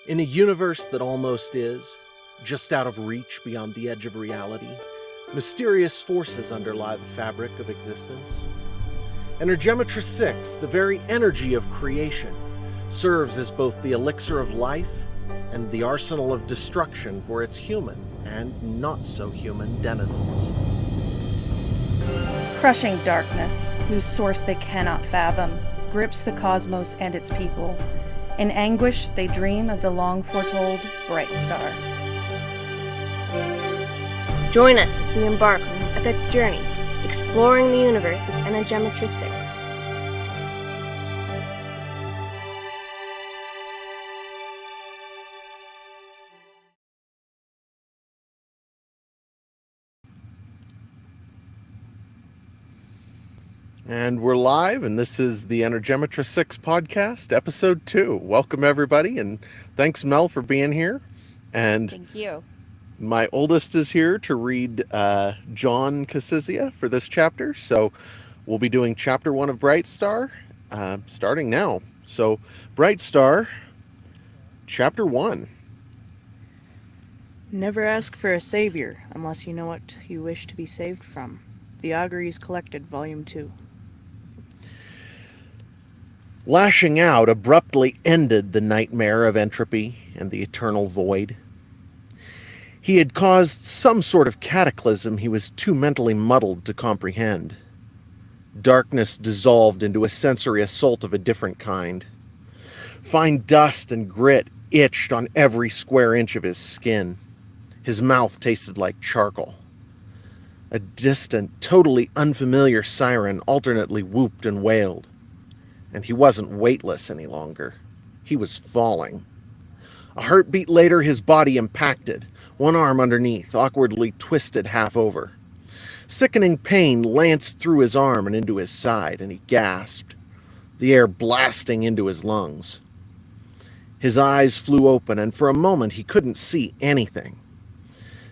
In a universe that almost is, just out of reach beyond the edge of reality, mysterious forces underlie the fabric of existence. Energematrice 6, the very energy of creation, serves as both the elixir of life and the arsenal of destruction for its human and not-so-human denizens. Crushing darkness, whose source they cannot fathom, grips the cosmos and its people. In anguish, they dream of the long-foretold Brightstar. Join us as we embark on an epic journey, exploring the universe of Energematrice 6. And we're live, and this is the Energematrice 6 podcast, episode 2. Welcome, everybody, and thanks, Mel, for being here. And Thank you. my oldest is here to read John Cassizia for this chapter. So we'll be doing chapter 1 of Brightstar, starting now. So Brightstar, chapter 1. Never ask for a savior unless you know what you wish to be saved from. The Auguries Collected, Volume 2. Lashing out abruptly ended the nightmare of entropy and the eternal void. He had caused some sort of cataclysm he was too mentally muddled to comprehend. Darkness dissolved into a sensory assault of a different kind. Fine dust and grit itched on every square inch of his skin. His mouth tasted like charcoal. A distant, totally unfamiliar siren alternately whooped and wailed. And he wasn't weightless any longer. He was falling. A heartbeat later, his body impacted, one arm underneath, awkwardly twisted half over. Sickening pain lanced through his arm and into his side, and he gasped, the air blasting into his lungs. His eyes flew open, and for a moment he couldn't see anything.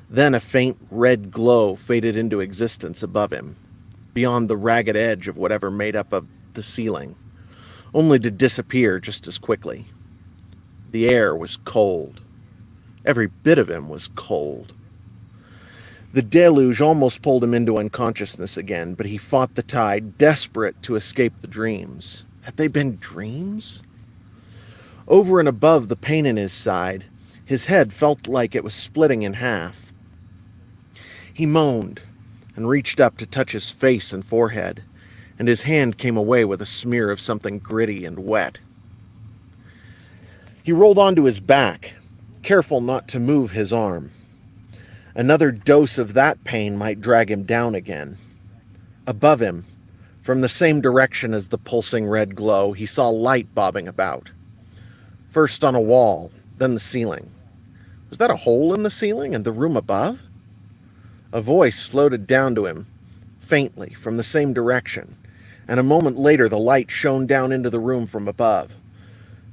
Then a faint red glow faded into existence above him, beyond the ragged edge of whatever made up of the ceiling, only to disappear just as quickly. The air was cold. Every bit of him was cold. The deluge almost pulled him into unconsciousness again, but he fought the tide, desperate to escape the dreams. Had they been dreams? Over and above the pain in his side, his head felt like it was splitting in half. He moaned and reached up to touch his face and forehead, and his hand came away with a smear of something gritty and wet. He rolled onto his back, careful not to move his arm. Another dose of that pain might drag him down again. Above him, from the same direction as the pulsing red glow, he saw light bobbing about. First on a wall, then the ceiling. Was that a hole in the ceiling and the room above? A voice floated down to him, faintly, from the same direction, and a moment later the light shone down into the room from above,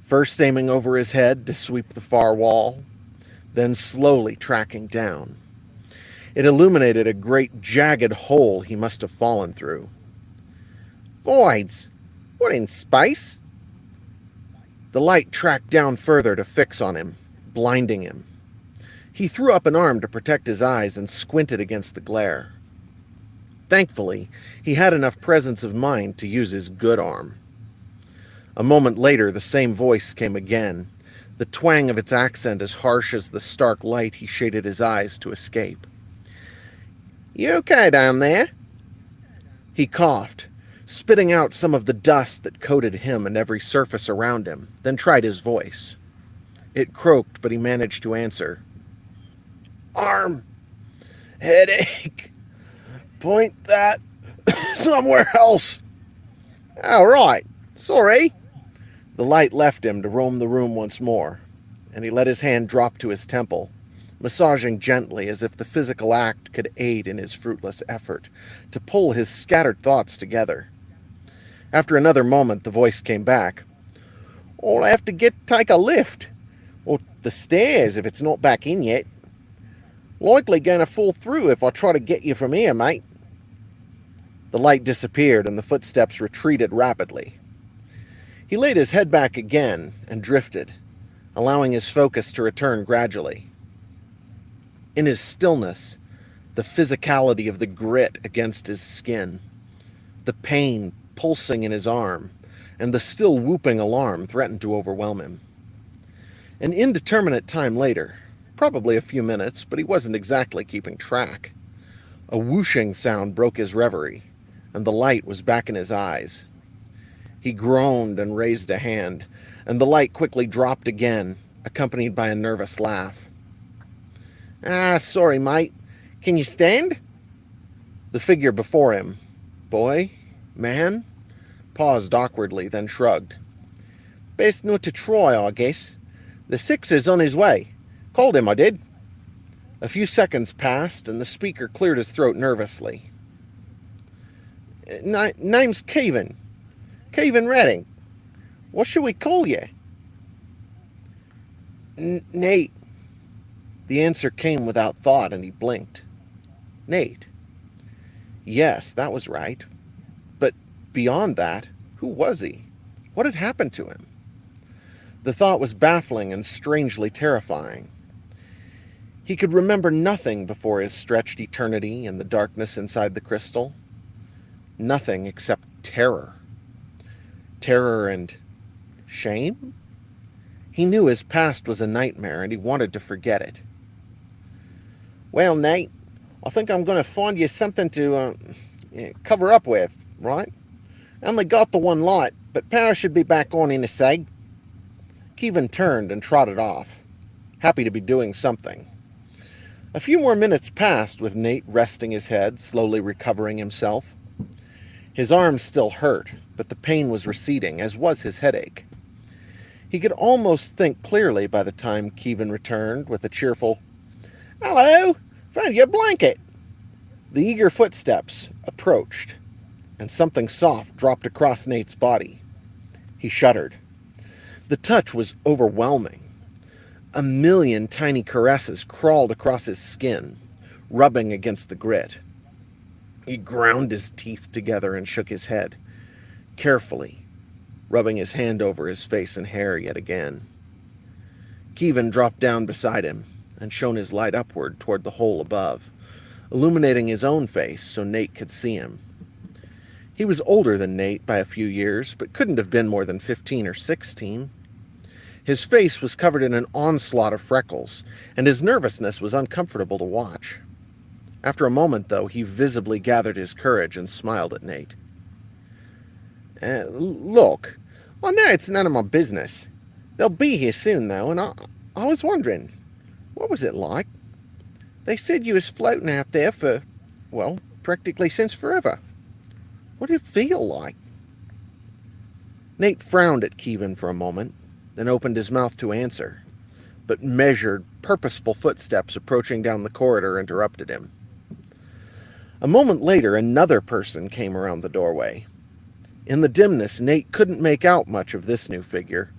first aiming over his head to sweep the far wall, then slowly tracking down. It illuminated a great jagged hole he must have fallen through. Voids! What in space? The light tracked down further to fix on him, blinding him. He threw up an arm to protect his eyes and squinted against the glare. Thankfully, he had enough presence of mind to use his good arm. A moment later, the same voice came again, the twang of its accent as harsh as the stark light he shaded his eyes to escape. "You okay down there?" He coughed, spitting out some of the dust that coated him and every surface around him, then tried his voice. It croaked, but he managed to answer. "Arm. Headache. Point that somewhere else." "All right. Sorry." The light left him to roam the room once more, and he let his hand drop to his temple, massaging gently as if the physical act could aid in his fruitless effort to pull his scattered thoughts together. After another moment, the voice came back. "I'll have to take a lift, or the stairs if it's not back in yet. Likely going to fall through if I try to get you from here, mate." The light disappeared and the footsteps retreated rapidly. He laid his head back again and drifted, allowing his focus to return gradually. In his stillness, the physicality of the grit against his skin, the pain pulsing in his arm, and the still whooping alarm threatened to overwhelm him. An indeterminate time later, probably a few minutes, but he wasn't exactly keeping track, a whooshing sound broke his reverie, and the light was back in his eyes. He groaned and raised a hand, and the light quickly dropped again, accompanied by a nervous laugh. Sorry, mate. Can you stand? The figure before him, boy, man, paused awkwardly, then shrugged. Best not to try, I guess. The sixer's on his way. Called him, I did. A few seconds passed, and the speaker cleared his throat nervously. Name's Kevin. Kevin Redding. What should we call you? Nate. The answer came without thought, and he blinked. Nate. Yes, that was right. But beyond that, who was he? What had happened to him? The thought was baffling and strangely terrifying. He could remember nothing before his stretched eternity in the darkness inside the crystal. Nothing except terror. Terror and shame? He knew his past was a nightmare, and he wanted to forget it. Well, Nate, I think I'm going to find you something to cover up with, right? I only got the one light, but power should be back on in a seg. Kevin turned and trotted off, happy to be doing something. A few more minutes passed with Nate resting his head, slowly recovering himself. His arm still hurt, but the pain was receding, as was his headache. He could almost think clearly by the time Kevin returned with a cheerful, "Hello, found your blanket." The eager footsteps approached, and something soft dropped across Nate's body. He shuddered. The touch was overwhelming. A million tiny caresses crawled across his skin, rubbing against the grit. He ground his teeth together and shook his head, carefully, rubbing his hand over his face and hair yet again. Kevin dropped down beside him and shone his light upward toward the hole above, illuminating his own face so Nate could see him. He was older than Nate by a few years, but couldn't have been more than 15 or 16. His face was covered in an onslaught of freckles, and his nervousness was uncomfortable to watch. After a moment, though, he visibly gathered his courage and smiled at Nate. Look, I know it's none of my business. They'll be here soon, though, and I was wondering, what was it like? They said you was floating out there for, well, practically since forever. What did it feel like? Nate frowned at Kevin for a moment, then opened his mouth to answer, but measured, purposeful footsteps approaching down the corridor interrupted him. A moment later, another person came around the doorway. In the dimness, Nate couldn't make out much of this new figure,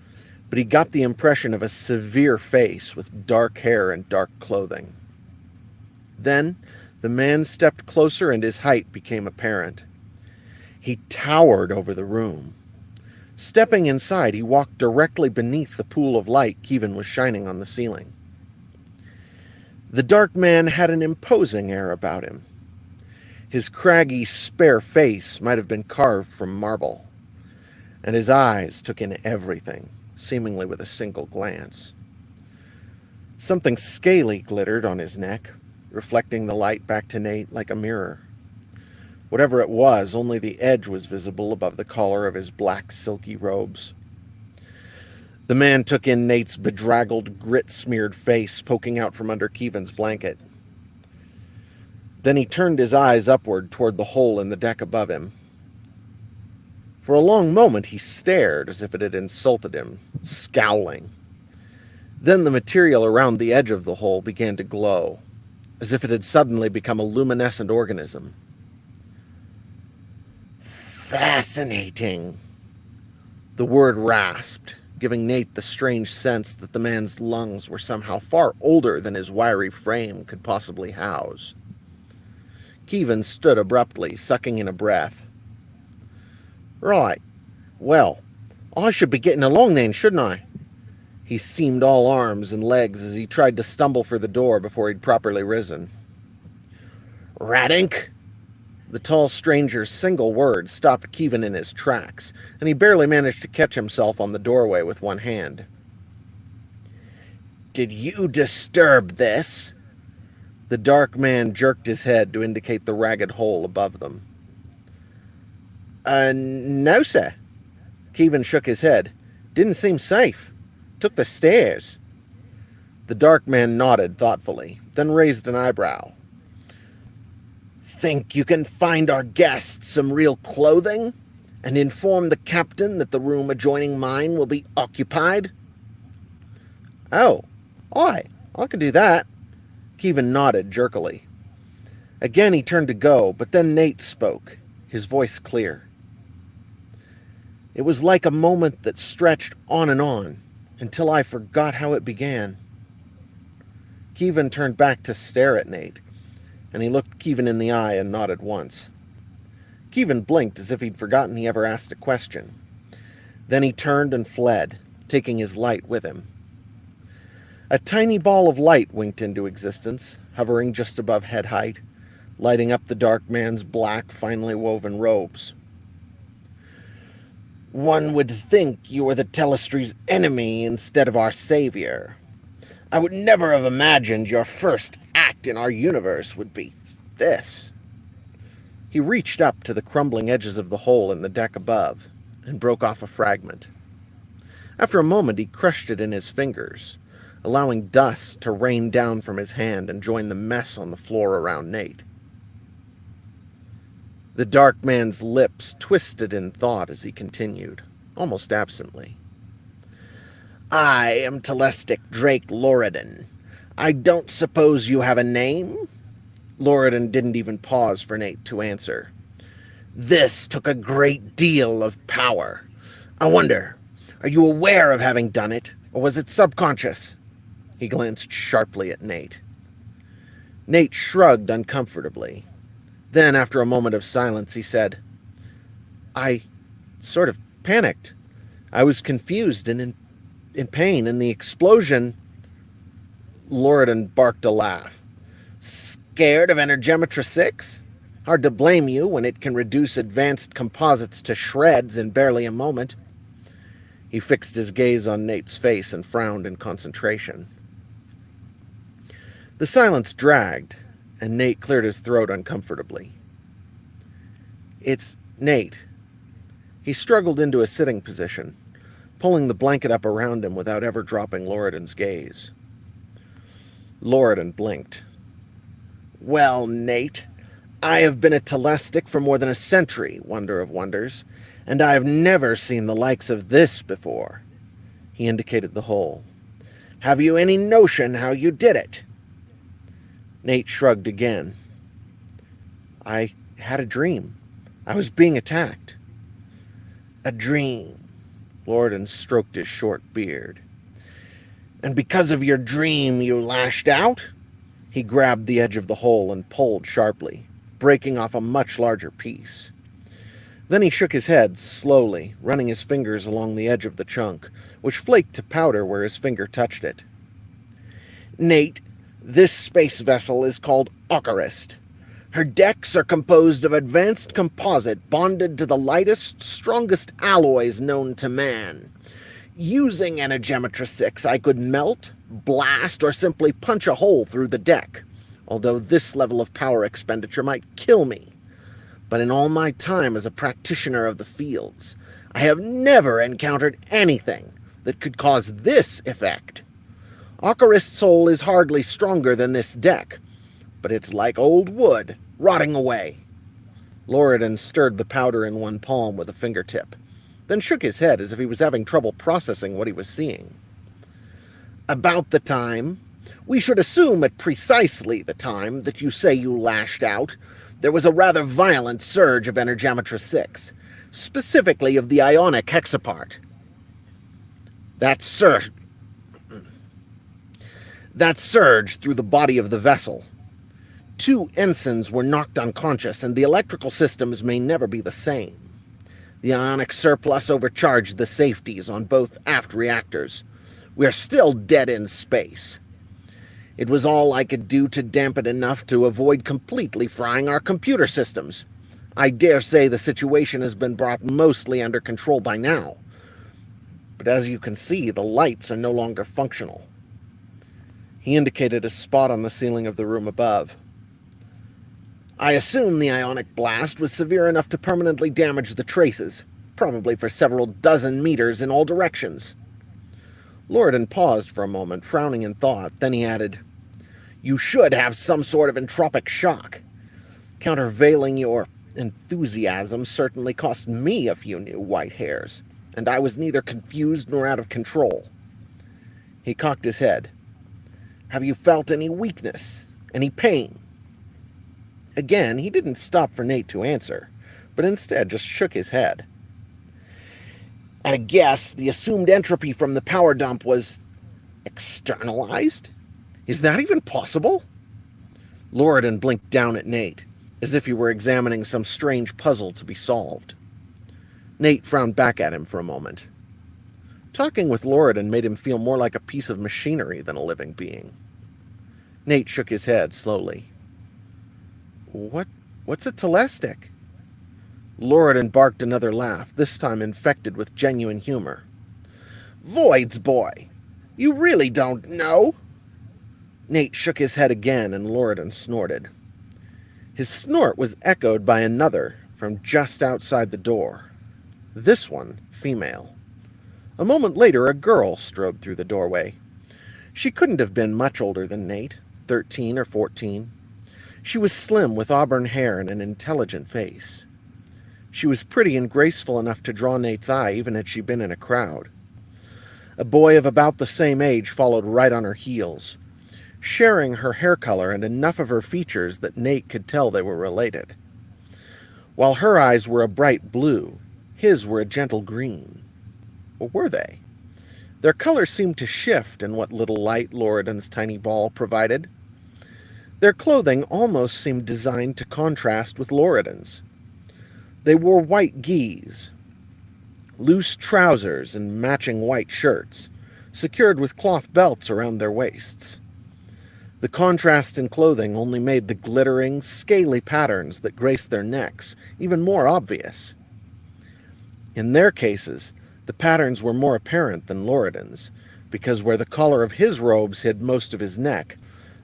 but he got the impression of a severe face with dark hair and dark clothing. Then, the man stepped closer and his height became apparent. He towered over the room. Stepping inside, he walked directly beneath the pool of light Kevin was shining on the ceiling. The dark man had an imposing air about him. His craggy, spare face might have been carved from marble, and his eyes took in everything, seemingly with a single glance. Something scaly glittered on his neck, reflecting the light back to Nate like a mirror. Whatever it was, only the edge was visible above the collar of his black, silky robes. The man took in Nate's bedraggled, grit-smeared face poking out from under Kevin's blanket. Then he turned his eyes upward toward the hole in the deck above him. For a long moment he stared as if it had insulted him, scowling. Then the material around the edge of the hole began to glow, as if it had suddenly become a luminescent organism. Fascinating. The word rasped, giving Nate the strange sense that the man's lungs were somehow far older than his wiry frame could possibly house. Kevin stood abruptly, sucking in a breath. Right. Well, I should be getting along then, shouldn't I? He seemed all arms and legs as he tried to stumble for the door before he'd properly risen. "Radink!" The tall stranger's single word stopped Kevin in his tracks, and he barely managed to catch himself on the doorway with one hand. "Did you disturb this?" The dark man jerked his head to indicate the ragged hole above them. No, sir." Kevin shook his head. "Didn't seem safe. Took the stairs." The dark man nodded thoughtfully, then raised an eyebrow. "Think you can find our guests some real clothing and inform the captain that the room adjoining mine will be occupied?" "Oh, aye, I can do that." Kevin nodded jerkily. Again he turned to go, but then Nate spoke, his voice clear. It was like a moment that stretched on until I forgot how it began. Kevin turned back to stare at Nate, and he looked Kevin in the eye and nodded once. Kevin blinked as if he'd forgotten he ever asked a question. Then he turned and fled, taking his light with him. A tiny ball of light winked into existence, hovering just above head height, lighting up the dark man's black, finely woven robes. "One would think you were the Telestry's enemy instead of our savior. I would never have imagined your first act in our universe would be this." He reached up to the crumbling edges of the hole in the deck above and broke off a fragment. After a moment, he crushed it in his fingers, allowing dust to rain down from his hand and join the mess on the floor around Nate. The dark man's lips twisted in thought as he continued, almost absently. "I am Telestic Drake Loredan. I don't suppose you have a name?" Loredan didn't even pause for Nate to answer. "This took a great deal of power. I wonder, are you aware of having done it, or was it subconscious?" He glanced sharply at Nate. Nate shrugged uncomfortably. Then, after a moment of silence, he said, "I sort of panicked. I was confused and in pain, and the explosion..." Loredan barked a laugh. "Scared of Energematrice6? Hard to blame you when it can reduce advanced composites to shreds in barely a moment." He fixed his gaze on Nate's face and frowned in concentration. The silence dragged, and Nate cleared his throat uncomfortably. "It's Nate." He struggled into a sitting position, pulling the blanket up around him without ever dropping Loredan's gaze. Loredan blinked. "Well, Nate, I have been a Telestic for more than a century, wonder of wonders, and I have never seen the likes of this before." He indicated the hole. "Have you any notion how you did it?" Nate shrugged again. "I had a dream. I was being attacked." "A dream?" Loredan stroked his short beard. "And because of your dream you lashed out?" He grabbed the edge of the hole and pulled sharply, breaking off a much larger piece. Then he shook his head slowly, running his fingers along the edge of the chunk, which flaked to powder where his finger touched it. "Nate, this space vessel is called Ocarist. Her decks are composed of advanced composite bonded to the lightest, strongest alloys known to man. Using Energematrice6, I could melt, blast, or simply punch a hole through the deck, although this level of power expenditure might kill me. But in all my time as a practitioner of the fields, I have never encountered anything that could cause this effect. Ocarist's soul is hardly stronger than this deck, but it's like old wood, rotting away." Loredan stirred the powder in one palm with a fingertip, then shook his head as if he was having trouble processing what he was seeing. "About the time, we should assume at precisely the time that you say you lashed out, there was a rather violent surge of Energematrice6, specifically of the ionic hexapart. That surged through the body of the vessel. 2 ensigns were knocked unconscious, and the electrical systems may never be the same. The ionic surplus overcharged the safeties on both aft reactors. We're still dead in space. It was all I could do to damp it enough to avoid completely frying our computer systems. I dare say the situation has been brought mostly under control by now. But as you can see, the lights are no longer functional. He indicated a spot on the ceiling of the room above. I assume the ionic blast was severe enough to permanently damage the traces, probably for several dozen meters in all directions. Loridan paused for a moment, frowning in thought. Then he added, "You should have some sort of entropic shock. Countervailing your enthusiasm certainly cost me a few new white hairs, and I was neither confused nor out of control." He cocked his head. "Have you felt any weakness? Any pain?" Again, he didn't stop for Nate to answer, but instead just shook his head. "At a guess, the assumed entropy from the power dump was externalized? Is that even possible?" Loridan blinked down at Nate, as if he were examining some strange puzzle to be solved. Nate frowned back at him for a moment. Talking with Loridan made him feel more like a piece of machinery than a living being. Nate shook his head slowly. What's a telestic?" Loridan barked another laugh, this time infected with genuine humor. "Voids, boy! You really don't know?" Nate shook his head again, and Loridan snorted. His snort was echoed by another from just outside the door. This one, female. A moment later, a girl strode through the doorway. She couldn't have been much older than Nate, 13 or 14. She was slim with auburn hair and an intelligent face. She was pretty and graceful enough to draw Nate's eye even had she been in a crowd. A boy of about the same age followed right on her heels, sharing her hair color and enough of her features that Nate could tell they were related. While her eyes were a bright blue, his were a gentle green. Or were they? Their color seemed to shift in what little light Loridan's tiny ball provided. Their clothing almost seemed designed to contrast with Loridan's. They wore white gis, loose trousers and matching white shirts, secured with cloth belts around their waists. The contrast in clothing only made the glittering, scaly patterns that graced their necks even more obvious. In their cases, the patterns were more apparent than Loridan's, because where the collar of his robes hid most of his neck,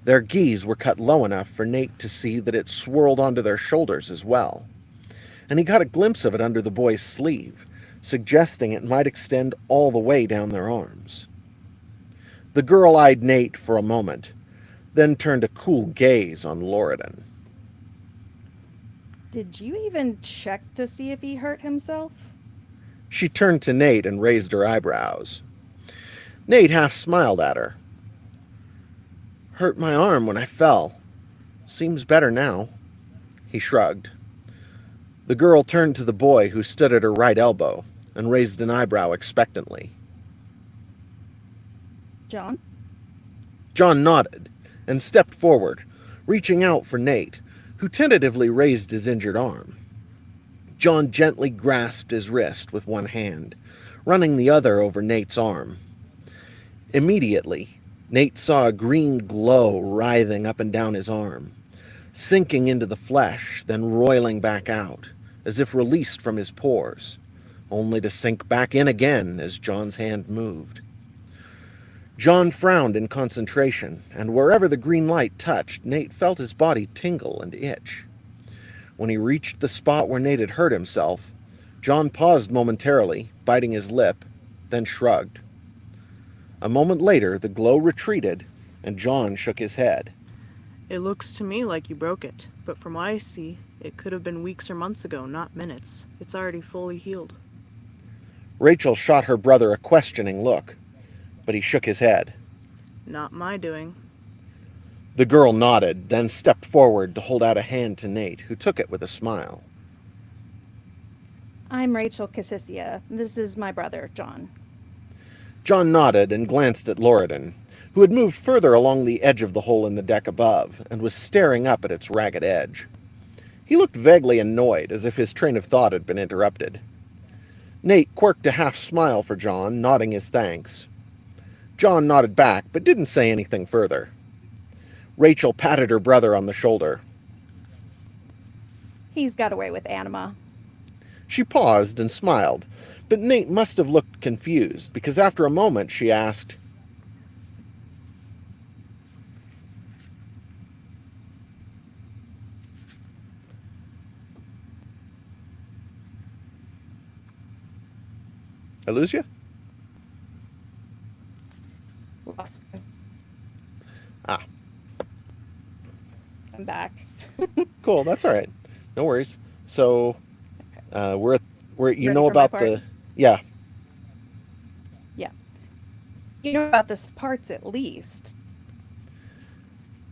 their gis were cut low enough for Nate to see that it swirled onto their shoulders as well. And he got a glimpse of it under the boy's sleeve, suggesting it might extend all the way down their arms. The girl eyed Nate for a moment, then turned a cool gaze on Loridan. Did you even check to see if he hurt himself? She turned to Nate and raised her eyebrows. Nate half smiled at her. "Hurt my arm when I fell. Seems better now." He shrugged. The girl turned to the boy who stood at her right elbow and raised an eyebrow expectantly. John? John nodded and stepped forward, reaching out for Nate, who tentatively raised his injured arm. John gently grasped his wrist with one hand, running the other over Nate's arm. Immediately, Nate saw a green glow writhing up and down his arm, sinking into the flesh, then roiling back out, as if released from his pores, only to sink back in again as John's hand moved. John frowned in concentration, and wherever the green light touched, Nate felt his body tingle and itch. When he reached the spot where Nate had hurt himself, John paused momentarily, biting his lip, then shrugged. A moment later, the glow retreated, and John shook his head. "It looks to me like you broke it, but from what I see, it could have been weeks or months ago, not minutes. It's already fully healed." Rachel shot her brother a questioning look, but he shook his head. "Not my doing." The girl nodded, then stepped forward to hold out a hand to Nate, who took it with a smile. I'm Rachel Casisia. This is my brother, John. John nodded and glanced at Loridan, who had moved further along the edge of the hole in the deck above and was staring up at its ragged edge. He looked vaguely annoyed, as if his train of thought had been interrupted. Nate quirked a half smile for John, nodding his thanks. John nodded back, but didn't say anything further. Rachel patted her brother on the shoulder. He's got away with anima. She paused and smiled, but Nate must have looked confused, because after a moment she asked, I lose you? Lost. Ah, I'm back. cool. That's all right. No worries. So, we're you Ready know for my about part? the yeah. Yeah. You know about the parts at least.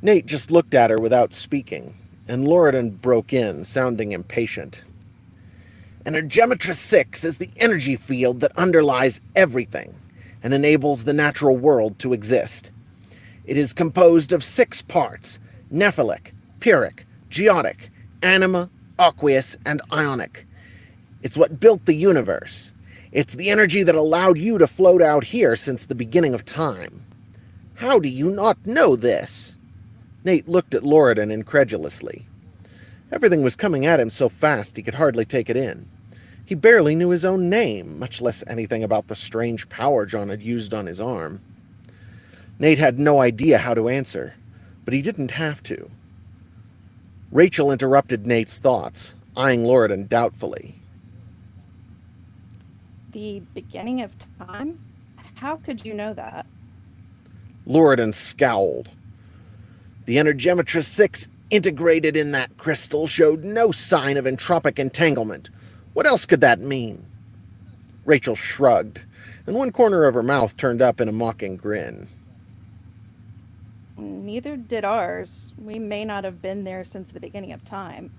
Nate just looked at her without speaking, and Loridan broke in, sounding impatient. Energematrice6 is the energy field that underlies everything and enables the natural world to exist. It is composed of 6 parts: nephilic, pyrrhic, geotic, anima, aqueous, and ionic. It's what built the universe. It's the energy that allowed you to float out here since the beginning of time. How do you not know this? Nate looked at Loridan incredulously. Everything was coming at him so fast he could hardly take it in. He barely knew his own name, much less anything about the strange power John had used on his arm. Nate had no idea how to answer, but he didn't have to. Rachel interrupted Nate's thoughts, eyeing Loridan doubtfully. The beginning of time? How could you know that? Loridan scowled. The Energematrice6 integrated in that crystal showed no sign of entropic entanglement. What else could that mean? Rachel shrugged, and one corner of her mouth turned up in a mocking grin. Neither did ours. We may not have been there since the beginning of time,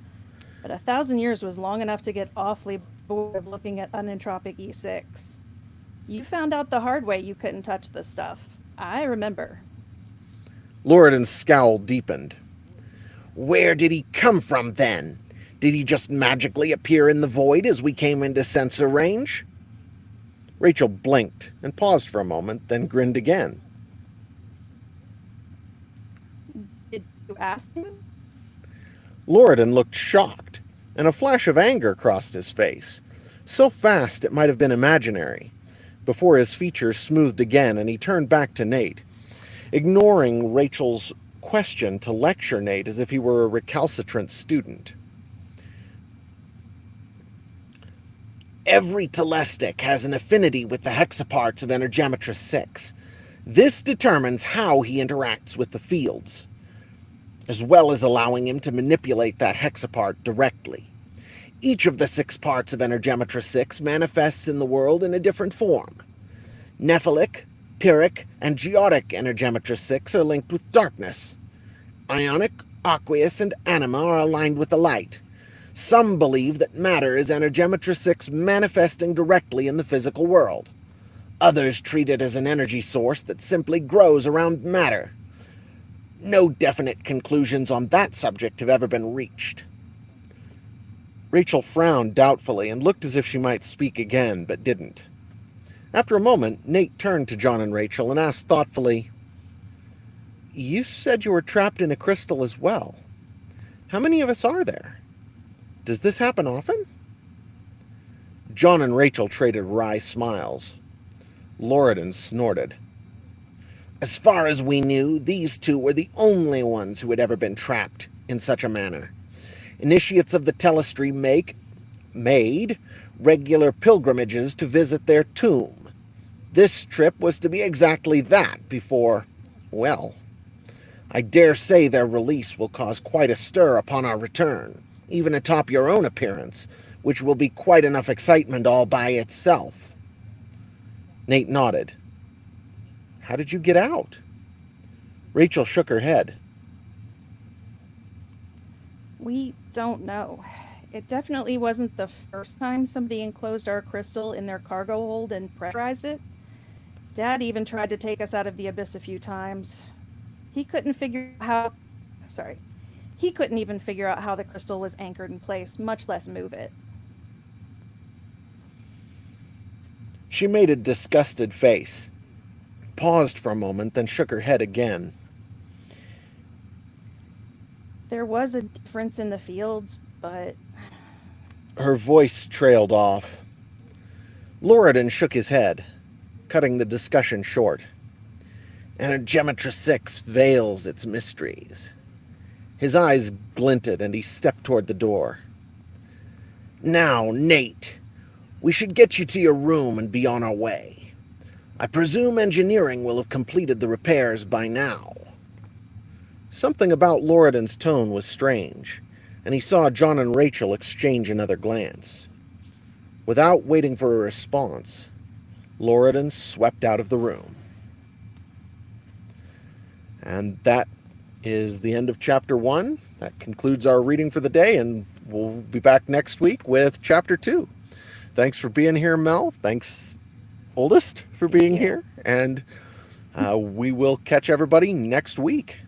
but 1,000 years was long enough to get awfully bored of looking at unentropic E6. You found out the hard way you couldn't touch this stuff. I remember. Loridan's scowl deepened. Where did he come from, then? Did he just magically appear in the void as we came into sensor range? Rachel blinked and paused for a moment, then grinned again. Did you ask him? Loridan looked shocked, and a flash of anger crossed his face, so fast it might have been imaginary, before his features smoothed again and he turned back to Nate, ignoring Rachel's question to lecture Nate as if he were a recalcitrant student. Every telestic has an affinity with the hexaparts of Energematrice6. This determines how he interacts with the fields, as well as allowing him to manipulate that hexapart directly. Each of the 6 parts of Energematrice6 manifests in the world in a different form. Nephilic, pyrrhic, and geotic Energematrice6 are linked with darkness. Ionic, aqueous, and anima are aligned with the light. Some believe that matter is Energematrice6 manifesting directly in the physical world. Others treat it as an energy source that simply grows around matter. No definite conclusions on that subject have ever been reached. Rachel frowned doubtfully and looked as if she might speak again, but didn't. After a moment, Nate turned to John and Rachel and asked thoughtfully, You said you were trapped in a crystal as well. How many of us are there? Does this happen often? John and Rachel traded wry smiles. Loridan snorted. As far as we knew, these 2 were the only ones who had ever been trapped in such a manner. Initiates of the telestry made regular pilgrimages to visit their tomb. This trip was to be exactly that before, well, I dare say their release will cause quite a stir upon our return, even atop your own appearance, which will be quite enough excitement all by itself. Nate nodded. How did you get out? Rachel shook her head. We don't know. It definitely wasn't the first time somebody enclosed our crystal in their cargo hold and pressurized it. Dad even tried to take us out of the abyss a few times. He couldn't even figure out how the crystal was anchored in place, much less move it. She made a disgusted face. paused for a moment, then shook her head again. There was a difference in the fields, but Her voice trailed off. Loredan shook his head, cutting the discussion short. Energematrice 6 veils its mysteries. His eyes glinted, and he stepped toward the door. Now, Nate, we should get you to your room and be on our way. I presume engineering will have completed the repairs by now. Something about Loredan's tone was strange, and he saw John and Rachel exchange another glance. Without waiting for a response, Loredan swept out of the room. And that is the end of Chapter 1. That concludes our reading for the day, and we'll be back next week with Chapter 2. Thanks for being here, Mel. Thanks, Oldest, for being here. And we will catch everybody next week.